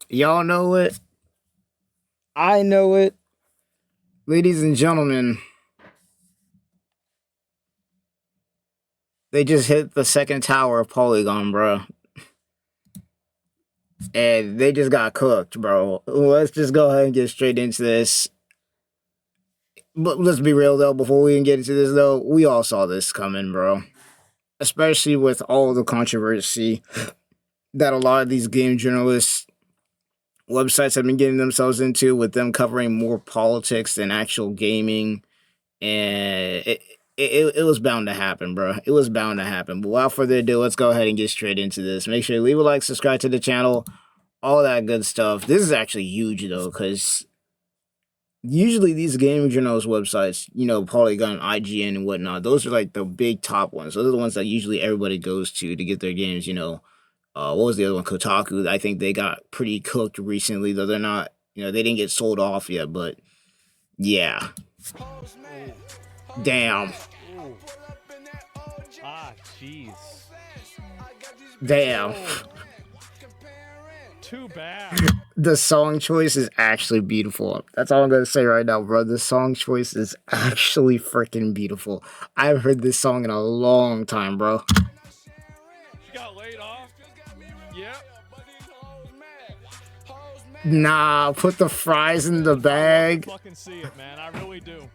Y'all know it. I know it. Ladies and gentlemen, they just hit the second tower of Polygon, bro. And they just got cooked, bro. Let's just go ahead and get straight into this. But let's be real, though, before we even get into this, though, we all saw this coming, bro. Especially with all the controversy that a lot of these game journalists websites have been getting themselves into, with them covering more politics than actual gaming. And it was bound to happen, bro. It was bound to happen. But without further ado, let's go ahead and get straight into this. Make sure you leave a like, subscribe to the channel, all that good stuff. This is actually huge, though, because usually these gaming journals websites, Polygon, IGN, and whatnot, those are like the big top ones. Those are the ones that usually everybody goes to get their games, what was the other one? Kotaku. I think they got pretty cooked recently, though they're not, they didn't get sold off yet, but yeah. Damn. Ah, jeez. Damn. Too bad. The song choice is actually beautiful. That's all I'm gonna say right now, bro. The song choice is actually freaking beautiful. I've heard this song in a long time, bro. Got laid off. Yep. Nah, put the fries in the bag. I love to fucking see it, man. I really do.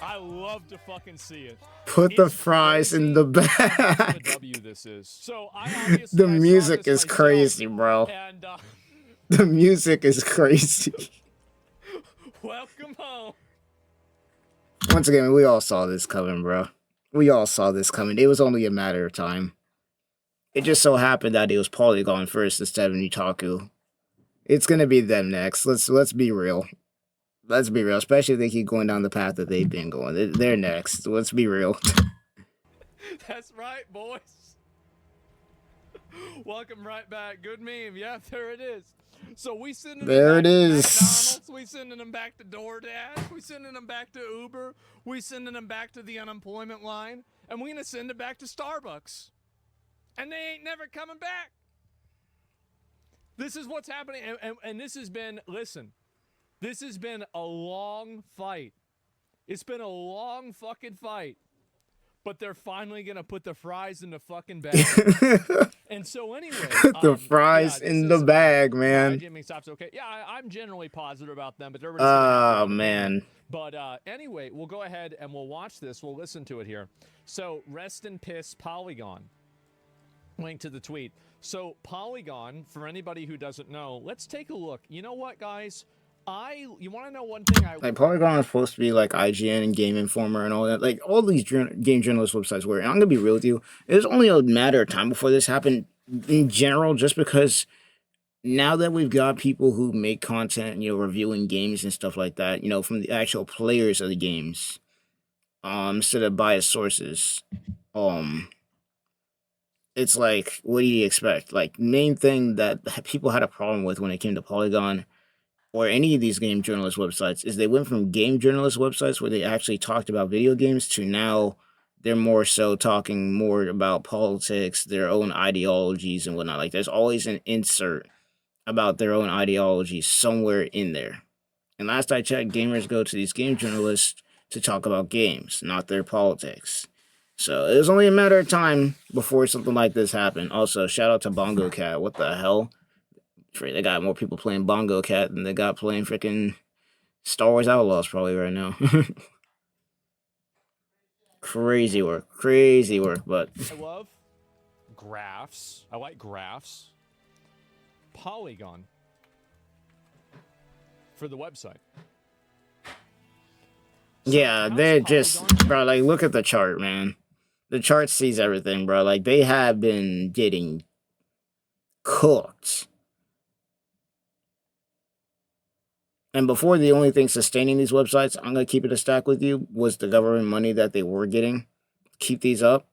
I love to fucking see it. Put the fries in the bag. W this is. So I The music is crazy, bro. And the music is crazy. Welcome home. Once again, we all saw this coming, bro. We all saw this coming. It was only a matter of time. It just so happened that it was Polygon first instead of Nutaku. It's gonna be them next. Let's be real. Let's be real, especially if they keep going down the path that they've been going. They're next. Let's be real. That's right, boys. Welcome right back. Good meme. Yeah, there it is. So we sending there them back it to is. McDonald's. We sending them back to DoorDash. We sending them back to Uber. We sending them back to the unemployment line. And we gonna send it back to Starbucks. And they ain't never coming back. This is what's happening. And this has been, listen. This has been a long fight. It's been a long fucking fight. But they're finally going to put the fries in the fucking bag. And so anyway. The fries in the bag, man. Jimmy stops okay. Yeah, I'm generally positive about them. But oh, man. But anyway, we'll go ahead and we'll watch this. We'll listen to it here. So rest in piss Polygon. Link to the tweet. So Polygon, for anybody who doesn't know, let's take a look. You know what, guys? You want to know one thing? Like, Polygon is supposed to be like IGN and Game Informer and all that. Like, all these game journalist websites were. And I'm going to be real with you. It was only a matter of time before this happened in general, just because now that we've got people who make content, reviewing games and stuff like that, from the actual players of the games, instead of biased sources, it's like, what do you expect? Like, main thing that people had a problem with when it came to Polygon or any of these game journalist websites is they went from game journalist websites where they actually talked about video games to now they're more so talking more about politics, their own ideologies and whatnot. Like, there's always an insert about their own ideology somewhere in there. And last I checked, gamers go to these game journalists to talk about games, not their politics. So it was only a matter of time before something like this happened. Also, shout out to Bongo Cat. What the hell? They got more people playing Bongo Cat than they got playing freaking Star Wars Outlaws probably right now. Crazy work, but I love graphs. I like graphs. Polygon for the website. Yeah, they're just, bro, like, look at the chart, man. The chart sees everything, bro. Like, they have been getting cooked. And before, the only thing sustaining these websites, I'm going to keep it a stack with you, was the government money that they were getting. Keep these up.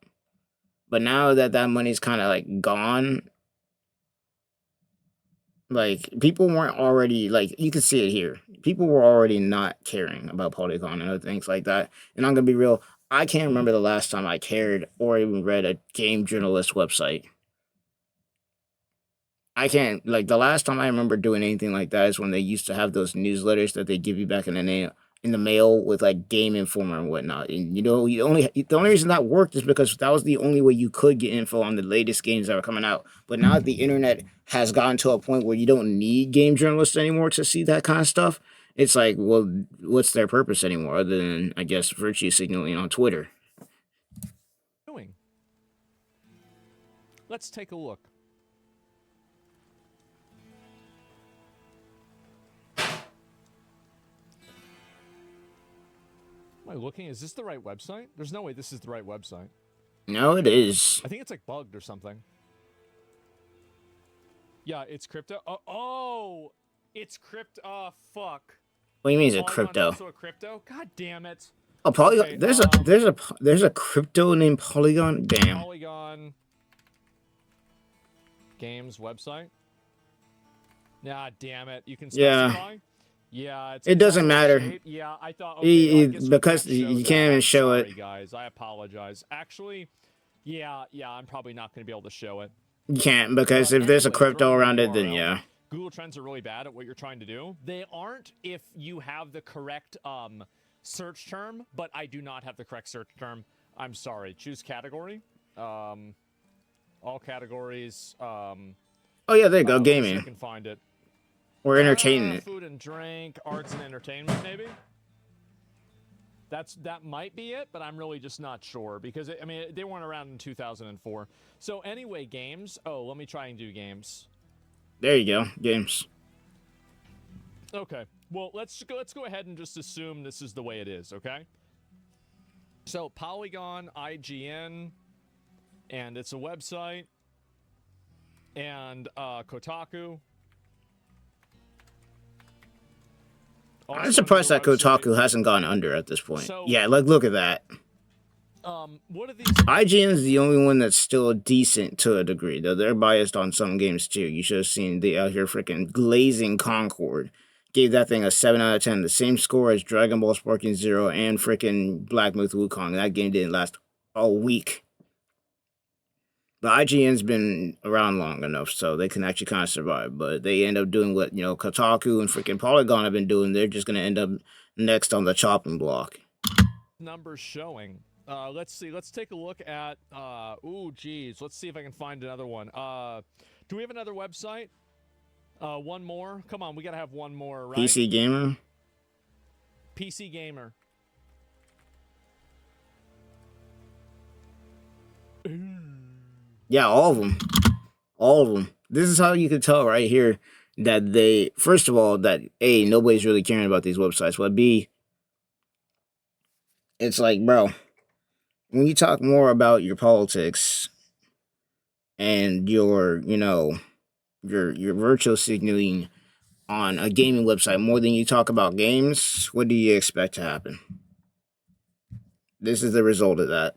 But now that that money's kind of, like, gone, like, people weren't already, like, you can see it here. People were already not caring about Polygon and other things like that. And I'm going to be real, I can't remember the last time I cared or even read a game journalist website. I can't like the last time I remember doing anything like that is when they used to have those newsletters that they give you back in the mail with like Game Informer and whatnot. And the only reason that worked is because that was the only way you could get info on the latest games that were coming out. But now the internet has gotten to a point where you don't need game journalists anymore to see that kind of stuff. It's like, well, what's their purpose anymore other than I guess virtue signaling on Twitter? Doing. Let's take a look. Am I looking? Is this the right website? There's no way this is the right website. No, it is. I think it's like bugged or something. Yeah, it's crypto. Oh, it's crypto. Oh, fuck. What do you mean it's a Polygon's crypto? also a crypto? God damn it. Oh, Polygon. Okay, There's a crypto named Polygon. Damn. Polygon Games website. Nah, damn it. You can specify. Yeah, it doesn't matter. Shape. Yeah, I thought Because you can't even show it. Sorry, guys. I apologize. Actually, yeah, I'm probably not going to be able to show it. You can't because if there's a crypto around it, then yeah. Google Trends are really bad at what you're trying to do. They aren't if you have the correct search term, but I do not have the correct search term. I'm sorry. Choose category. All categories. Oh yeah, there you go. Gaming. You can find it. Or entertainment. Food and drink, arts and entertainment, maybe. That might be it, but I'm really just not sure because they weren't around in 2004. So anyway, games. Oh, let me try and do games. There you go, games. Okay. Well, let's go ahead and just assume this is the way it is. Okay. So Polygon, IGN, and it's a website, and Kotaku. I'm surprised that Kotaku hasn't gone under at this point. So, yeah, like look at that. What are these? IGN is the only one that's still decent to a degree, though they're biased on some games too. You should have seen the out here freaking Glazing Concord. Gave that thing a 7 out of 10, the same score as Dragon Ball Sparking Zero and freaking Black Myth Wukong. That game didn't last a week. But IGN's been around long enough, so they can actually kind of survive. But they end up doing what, Kotaku and freaking Polygon have been doing. They're just going to end up next on the chopping block. Numbers showing. Let's see. Let's take a look at, geez. Let's see if I can find another one. Do we have another website? One more? Come on, we got to have one more, right? PC Gamer? PC Gamer. Yeah, all of them. All of them. This is how you can tell right here that they, first of all, that A, nobody's really caring about these websites, but B, it's like, bro, when you talk more about your politics and your virtual signaling on a gaming website more than you talk about games, what do you expect to happen? This is the result of that.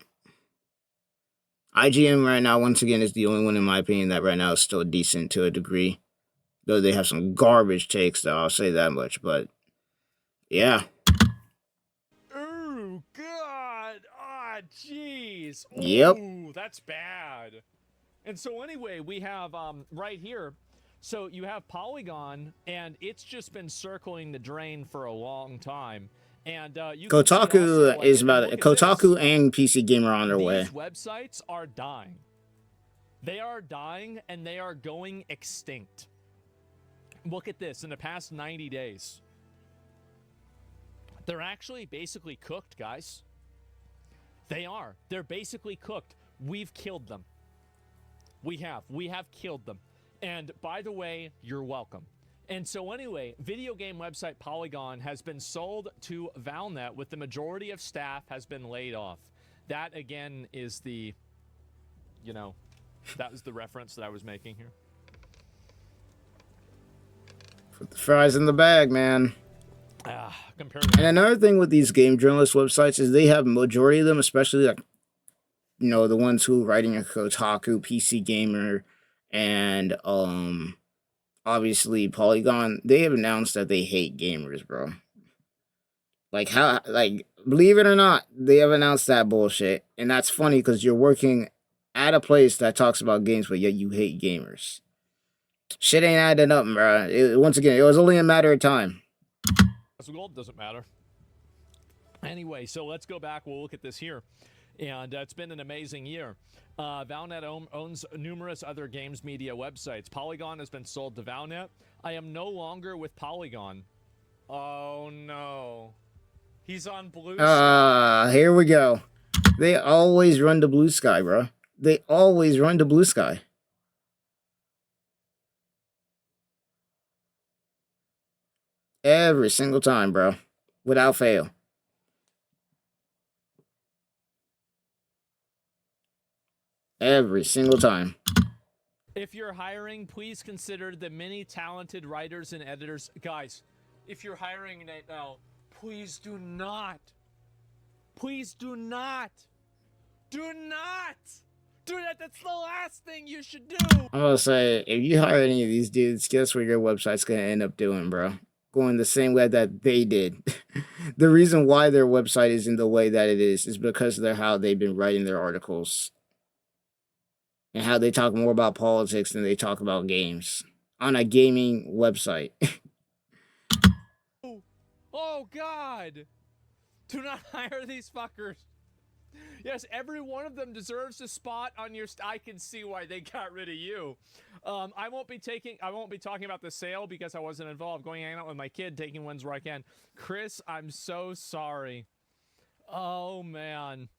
IGN right now, once again, is the only one, in my opinion, that right now is still decent to a degree. Though they have some garbage takes, though, I'll say that much. But, yeah. Oh, God. Ah, jeez. Yep. Ooh, that's bad. And so anyway, we have right here. So you have Polygon, and it's just been circling the drain for a long time. And Kotaku is about it. Kotaku and PC Gamer are on their way. These websites are dying. They are dying, and they are going extinct. Look at this. In the past 90 days, they're actually basically cooked, guys. They are. They're basically cooked. We've killed them. We have killed them. And by the way, you're welcome. And so anyway, video game website Polygon has been sold to Valnet with the majority of staff has been laid off. That again is the, that was the reference that I was making here. Put the fries in the bag, man. And another thing with these game journalist websites is they have majority of them, especially like, the ones who are writing a Kotaku, PC Gamer, and obviously Polygon, they have announced that they hate gamers, bro. Believe it or not, they have announced that bullshit. And that's funny because you're working at a place that talks about games, but yet you hate gamers. Shit ain't adding up, bro. Once again, it was only a matter of time. Asmondgold doesn't matter. Anyway, so let's go back. We'll look at this here. And it's been an amazing year. Valnet owns numerous other games media websites. Polygon has been sold to Valnet. I am no longer with Polygon. Oh, no. He's on Blue Sky. Here we go. They always run to Blue Sky, bro. They always run to Blue Sky. Every single time, bro. Without fail. Every single time. If you're hiring, please consider the many talented writers and editors. Guys, if you're hiring right now, please do not. Please do not. Do not. Do that. That's the last thing you should do. I'm gonna say, if you hire any of these dudes, guess what your website's gonna end up doing, bro? Going the same way that they did. The reason why their website is in the way that it is because of how they've been writing their articles. And how they talk more about politics than they talk about games. On a gaming website. Oh, God. Do not hire these fuckers. Yes, every one of them deserves a spot on your. I can see why they got rid of you. I won't be talking about the sale because I wasn't involved. Going hang out with my kid, taking ones where I can. Chris, I'm so sorry. Oh man,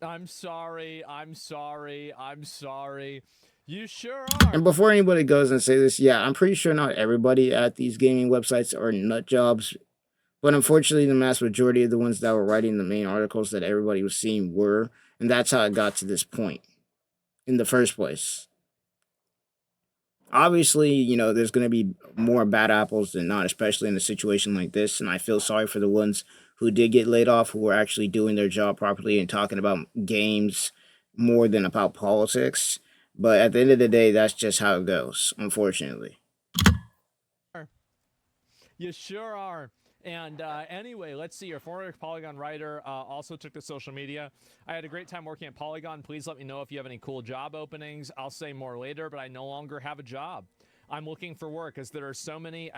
I'm sorry. I'm sorry. I'm sorry. You sure are. And before anybody goes and say this, yeah, I'm pretty sure not everybody at these gaming websites are nut jobs. But unfortunately, the mass majority of the ones that were writing the main articles that everybody was seeing were. And that's how it got to this point in the first place. Obviously, you know, there's going to be more bad apples than not, especially in a situation like this. And I feel sorry for the ones who did get laid off, who were actually doing their job properly and talking about games more than about politics. But at the end of the day, that's just how it goes, unfortunately. You sure are. And anyway, let's see. Your former Polygon writer also took to social media. I had a great time working at Polygon. Please let me know if you have any cool job openings. I'll say more later, but I no longer have a job. I'm looking for work as there are so many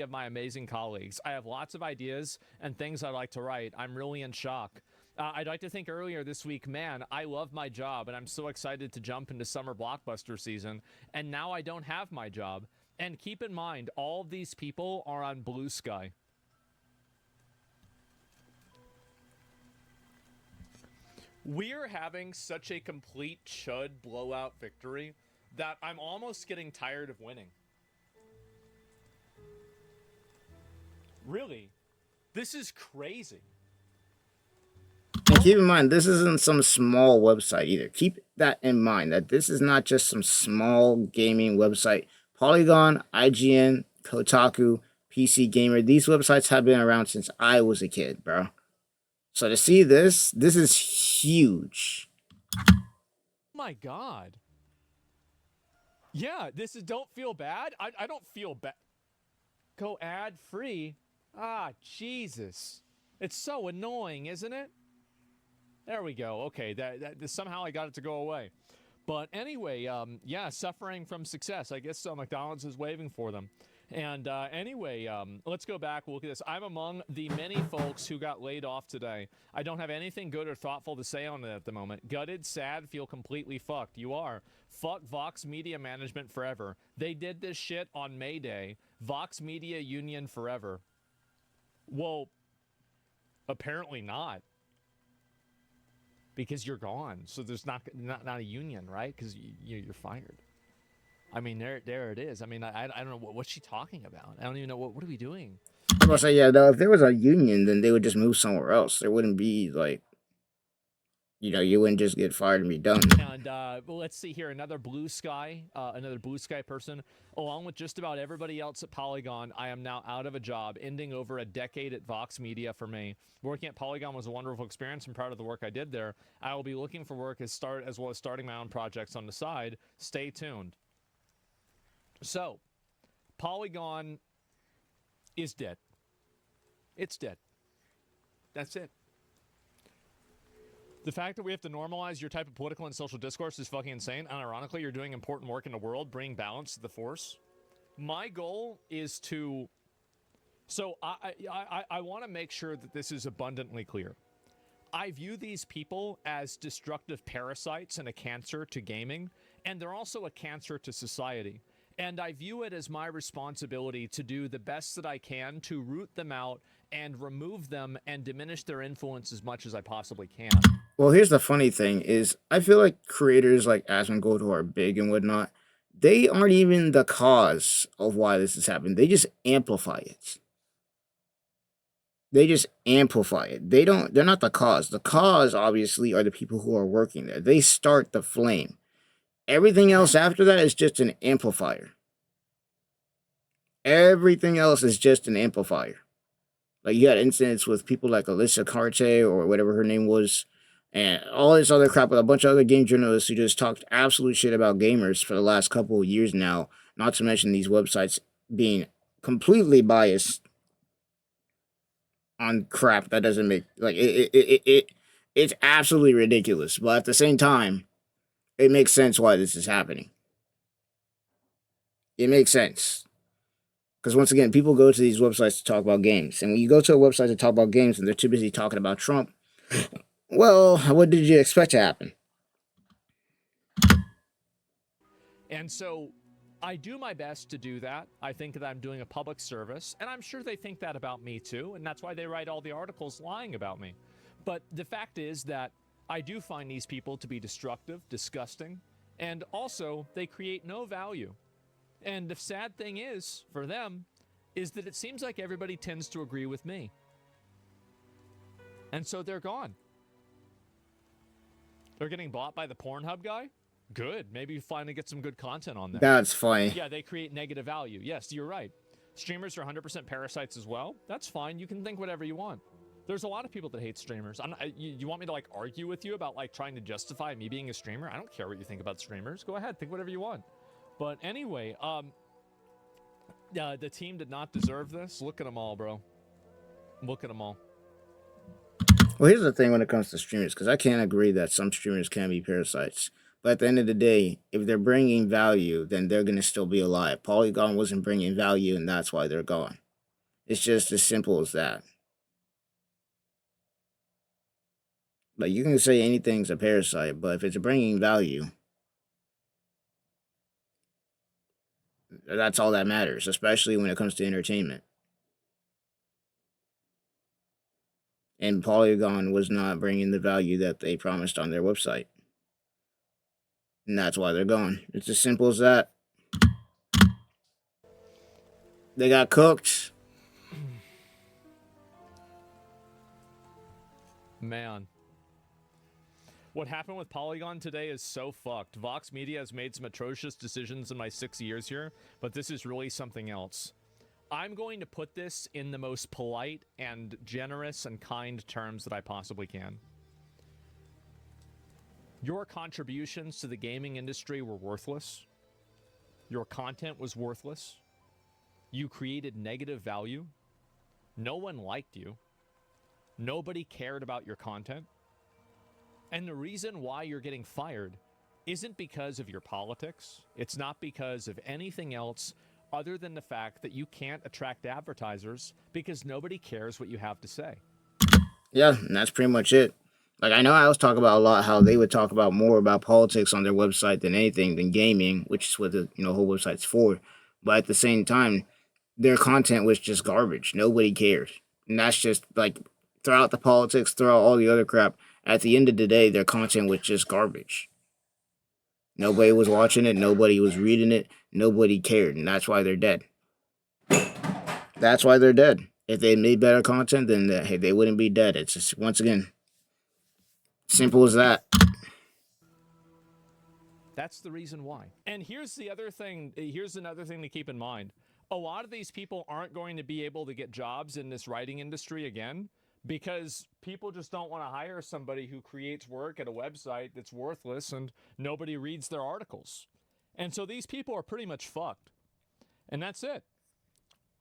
of my amazing colleagues. I have lots of ideas and things I'd like to write. I'm really in shock. I'd like to think earlier this week, man, I love my job and I'm so excited to jump into summer blockbuster season. And now I don't have my job. And keep in mind, all of these people are on Blue Sky. We're having such a complete chud blowout victory that I'm almost getting tired of winning. Really? This is crazy. And keep in mind, this isn't some small website either. Keep that in mind, that this is not just some small gaming website. Polygon, IGN, Kotaku, PC Gamer, these websites have been around since I was a kid, bro. So to see this is huge. My God. Yeah, this is, don't feel bad. I don't feel bad. Go ad free. Ah, Jesus. It's so annoying, isn't it? There we go. Okay, that somehow I got it to go away. But anyway, yeah, suffering from success. I guess McDonald's is waving for them. And anyway, let's go back. We'll look at this. I'm among the many folks who got laid off today. I don't have anything good or thoughtful to say on it at the moment. Gutted, sad, feel completely fucked. You are. Fuck Vox Media Management forever. They did this shit on May Day. Vox Media Union forever. Well, apparently not. Because you're gone. So there's not a union, right? Because you're fired. I mean, there it is. I mean, I don't know what's she talking about. I don't even know what are we doing. I'm gonna say, yeah, though, if there was a union, then they would just move somewhere else. There wouldn't be like, you know, you wouldn't just get fired and be done. And well, let's see here, another Blue Sky person, along with just about everybody else at Polygon. I am now out of a job, ending over a decade at Vox Media for me. Working at Polygon was a wonderful experience. I'm proud of the work I did there. I will be looking for work as well as starting my own projects on the side. Stay tuned. So, Polygon is dead. It's dead. That's it. The fact that we have to normalize your type of political and social discourse is fucking insane. And ironically, you're doing important work in the world, bringing balance to the force. My goal is to... So I want to make sure that this is abundantly clear. I view these people as destructive parasites and a cancer to gaming, and they're also a cancer to society. And I view it as my responsibility to do the best that I can to root them out and remove them and diminish their influence as much as I possibly can. Well, here's the funny thing is I feel like creators like Asmondgold who are big and whatnot, they aren't even the cause of why this has happened. They just amplify it. They just amplify it. They're not the cause. The cause, obviously, are the people who are working there. They start the flame. Everything else after that is just an amplifier. Everything else is just an amplifier. Like, you had incidents with people like Alyssa Carte or whatever her name was, and all this other crap with a bunch of other game journalists who just talked absolute shit about gamers for the last couple of years now, not to mention these websites being completely biased on crap that doesn't make, like, it's absolutely ridiculous. But at the same time, it makes sense why this is happening. It makes sense. Because once again, people go to these websites to talk about games. And when you go to a website to talk about games and they're too busy talking about Trump, well, what did you expect to happen? And so I do my best to do that. I think that I'm doing a public service, and I'm sure they think that about me too, and that's why they write all the articles lying about me. But the fact is that I do find these people to be destructive, disgusting, and also they create no value. And the sad thing is, for them, is that it seems like everybody tends to agree with me. And so they're gone. They're getting bought by the Pornhub guy? Good. Maybe you finally get some good content on there. That's funny. Yeah, they create negative value. Yes, you're right. Streamers are 100% parasites as well. That's fine. You can think whatever you want. There's a lot of people that hate streamers. You want me to, like, argue with you about, like, trying to justify me being a streamer? I don't care what you think about streamers. Go ahead. Think whatever you want. But anyway, the team did not deserve this. Look at them all, bro. Look at them all. Well, here's the thing when it comes to streamers, because I can't agree that some streamers can be parasites. But at the end of the day, if they're bringing value, then they're going to still be alive. Polygon wasn't bringing value, and that's why they're gone. It's just as simple as that. Like, you can say anything's a parasite, but if it's bringing value, that's all that matters, especially when it comes to entertainment. And Polygon was not bringing the value that they promised on their website. And that's why they're gone. It's as simple as that. They got cooked. Man. What happened with Polygon today is so fucked. Vox Media has made some atrocious decisions in my 6 years here, but this is really something else. I'm going to put this in the most polite and generous and kind terms that I possibly can. Your contributions to the gaming industry were worthless. Your content was worthless. You created negative value. No one liked you. Nobody cared about your content. And the reason why you're getting fired isn't because of your politics. It's not because of anything else other than the fact that you can't attract advertisers because nobody cares what you have to say. Yeah, and that's pretty much it. Like, I know I was talking about a lot how they would talk about more about politics on their website than anything than gaming, which is what the whole website's for. But at the same time, their content was just garbage. Nobody cared. And that's just, like, throughout the politics, throughout all the other crap, at the end of the day, their content was just garbage. Nobody was watching it. Nobody was reading it. Nobody cared. And that's why they're dead. That's why they're dead. If they made better content, then hey, they wouldn't be dead. It's just, once again, simple as that. That's the reason why. And here's the other thing. Here's another thing to keep in mind. A lot of these people aren't going to be able to get jobs in this writing industry again because people just don't want to hire somebody who creates work at a website that's worthless and nobody reads their articles. And so these people are pretty much fucked. And that's it.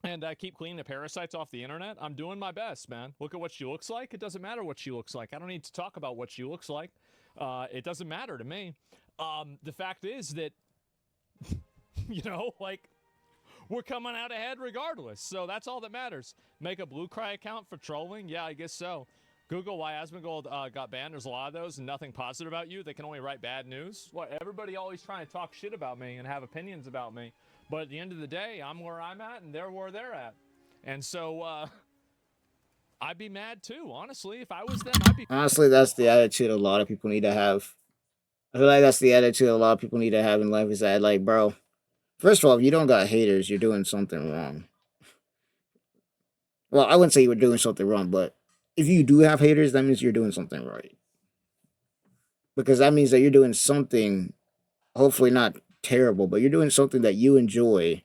and keep cleaning the parasites off the internet. I'm doing my best, man. Look at what she looks like. It doesn't matter what she looks like. I don't need to talk about what she looks like. It doesn't matter to me. The fact is that, like, we're coming out ahead regardless. So that's all that matters. Make a Blue Cry account for trolling? Yeah, I guess so. Google why Asmondgold got banned. There's a lot of those and nothing positive about you. They can only write bad news. What? Everybody always trying to talk shit about me and have opinions about me. But at the end of the day, I'm where I'm at and they're where they're at. And so I'd be mad too, honestly. If I was them, I'd be... Honestly, that's the attitude a lot of people need to have. I feel like that's the attitude a lot of people need to have in life, is that, like, bro, first of all, if you don't got haters, you're doing something wrong. Well, I wouldn't say you were doing something wrong, but if you do have haters, that means you're doing something right. Because that means that you're doing something, hopefully not terrible, but you're doing something that you enjoy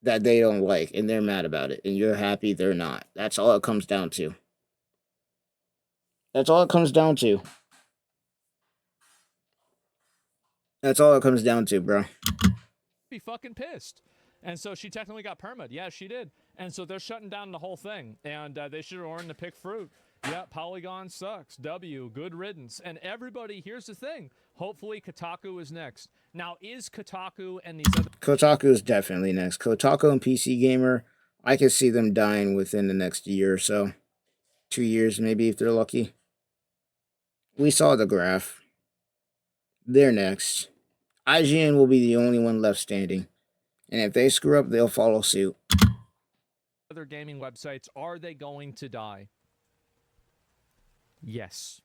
that they don't like, and they're mad about it, and you're happy they're not. That's all it comes down to. That's all it comes down to. That's all it comes down to, bro. be fucking pissed. And so she technically got permit. Yeah, she did. And so they're shutting down the whole thing. And they should have learned to pick fruit. Yeah, Polygon sucks. W, good riddance. And everybody, here's the thing. Hopefully Kotaku is next. Now, is Kotaku and these other... Kotaku is definitely next. Kotaku and PC Gamer, I can see them dying within the next year or so. 2 years, maybe, if they're lucky. We saw the graph. They're next. IGN will be the only one left standing. And if they screw up, they'll follow suit. Other gaming websites, are they going to die? Yes.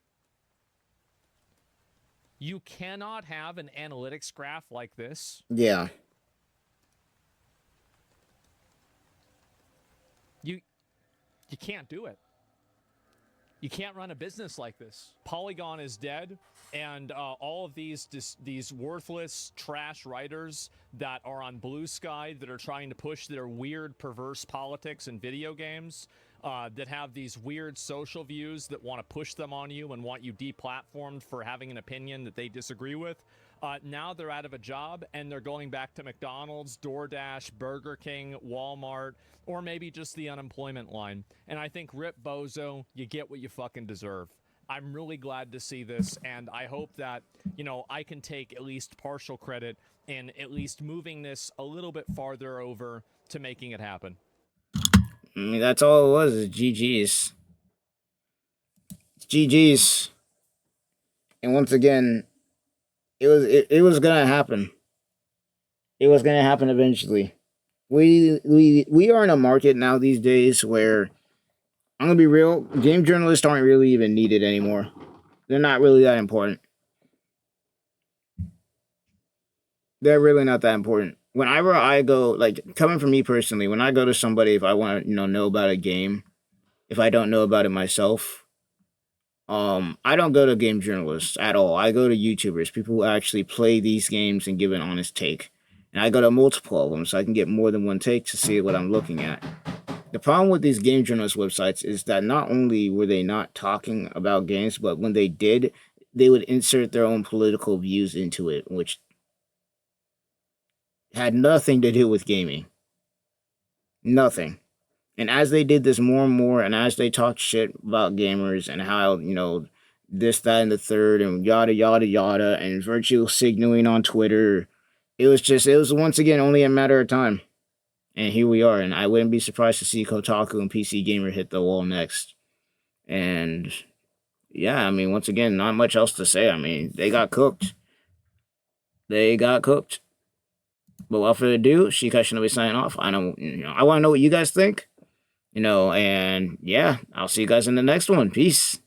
You cannot have an analytics graph like this. Yeah. You can't do it. You can't run a business like this. Polygon is dead, and all of these worthless trash writers that are on Blue Sky that are trying to push their weird, perverse politics in video games, that have these weird social views that want to push them on you and want you deplatformed for having an opinion that they disagree with. Now they're out of a job and they're going back to McDonald's, DoorDash, Burger King, Walmart, or maybe just the unemployment line. And I think, rip bozo, you get what you fucking deserve. I'm really glad to see this, and I hope that, I can take at least partial credit in at least moving this a little bit farther over to making it happen. I mean, that's all it was, is GG's. It's GG's. And once again, it was gonna happen. It was gonna happen eventually. We are in a market now these days where, I'm gonna be real, game journalists aren't really even needed anymore. They're not really that important. They're really not that important. Whenever I go, like, coming from me personally, when I go to somebody, if I want to, know about a game, if I don't know about it myself, I don't go to game journalists at all. I go to YouTubers, people who actually play these games and give an honest take. And I go to multiple of them so I can get more than one take to see what I'm looking at. The problem with these game journalist websites is that not only were they not talking about games, but when they did, they would insert their own political views into it, which had nothing to do with gaming. Nothing. And as they did this more and more, and as they talked shit about gamers and how, this, that, and the third, and yada, yada, yada, and virtual signaling on Twitter, it was once again only a matter of time. And here we are, and I wouldn't be surprised to see Kotaku and PC Gamer hit the wall next. And, yeah, I mean, once again, not much else to say. I mean, they got cooked. They got cooked. But without further ado, ShikaiShinobi signing off. I want to know what you guys think. And yeah, I'll see you guys in the next one. Peace.